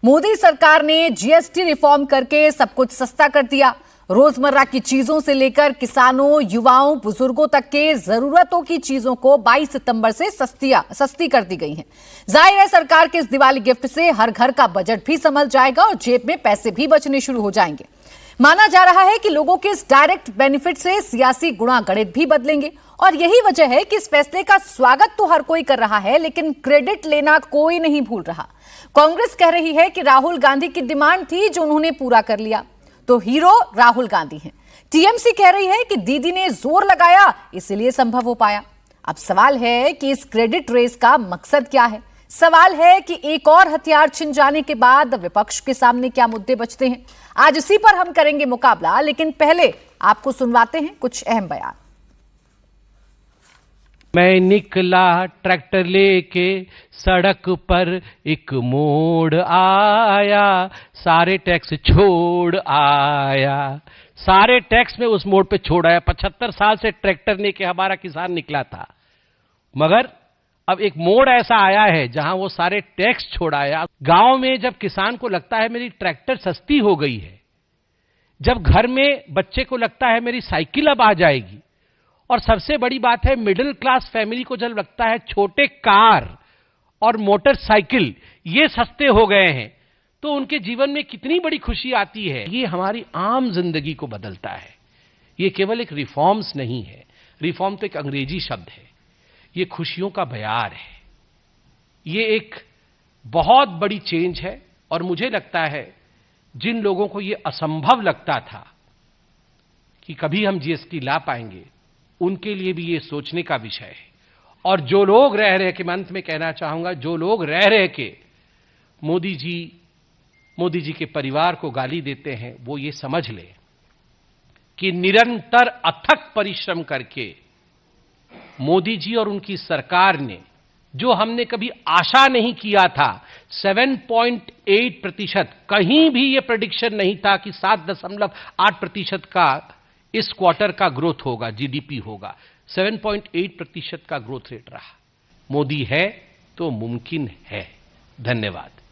मोदी सरकार ने GST reform करके सब कुछ सस्ता कर दिया। रोजमर्रा की चीजों से लेकर किसानों, युवाओं, बुजुर्गों तक के जरूरतों की चीजों को 22 सितंबर से सस्ती कर दी गई हैं। जाहिर है सरकार के इस दिवाली गिफ्ट से हर घर का बजट भी संभल जाएगा और जेब में पैसे भी बचने शुरू हो जाएंगे। माना जा रहा है कि लोगों के इस डायरेक्ट बेनिफिट से सियासी गुणा-गणित भी बदलेंगे और यही वजह है कि इस फैसले का स्वागत तो हर कोई कर रहा है, लेकिन क्रेडिट लेना कोई नहीं भूल रहा। कांग्रेस कह रही है कि राहुल गांधी की डिमांड थी जो उन्होंने पूरा कर लिया, तो हीरो राहुल गांधी हैं। टीएमसी कह रही है कि दीदी ने जोर लगाया इसलिए संभव हो पाया। अब सवाल है कि इस क्रेडिट रेस का मकसद क्या है। सवाल है कि एक और हथियार छिन जाने के बाद विपक्ष के सामने क्या मुद्दे बचते हैं। आज इसी पर हम करेंगे मुकाबला, लेकिन पहले आपको सुनवाते हैं कुछ अहम बयान। मैं निकला ट्रैक्टर लेके, सड़क पर एक मोड़ आया, सारे टैक्स छोड़ आया। सारे टैक्स में उस मोड़ पे छोड़ आया। 75 साल से ट्रैक्टर लेके हमारा किसान निकला था, मगर अब एक मोड़ ऐसा आया है जहां वो सारे टैक्स छोड़ आया। गांव में जब किसान को लगता है मेरी ट्रैक्टर सस्ती हो गई है, जब घर में बच्चे को लगता है मेरी साइकिल अब आ जाएगी, और सबसे बड़ी बात है मिडिल क्लास फैमिली को जब लगता है छोटे कार और मोटरसाइकिल ये सस्ते हो गए हैं, तो उनके जीवन में कितनी बड़ी खुशी आती है। ये हमारी आम जिंदगी को बदलता है। ये केवल एक रिफॉर्म्स नहीं है। रिफॉर्म तो एक अंग्रेजी शब्द है। ये खुशियों का बयार है। ये एक बहुत बड़ी चेंज है। और मुझे लगता है जिन लोगों को ये असंभव लगता था कि कभी हम जीएसटी ला पाएंगे, उनके लिए भी ये सोचने का विषय है। और जो लोग रह रहे के, मैं अंत में कहना चाहूंगा, जो लोग रह रहे के मोदी जी के परिवार को गाली देते हैं, वो ये समझ ले कि निरंतर अथक परिश्रम करके मोदी जी और उनकी सरकार ने जो हमने कभी आशा नहीं किया था, 7.8%, कहीं भी ये प्रेडिक्शन नहीं था कि 7.8% का इस क्वार्टर का ग्रोथ होगा, जीडीपी होगा। 7.8% का ग्रोथ रेट रहा। मोदी है तो मुमकिन है। धन्यवाद।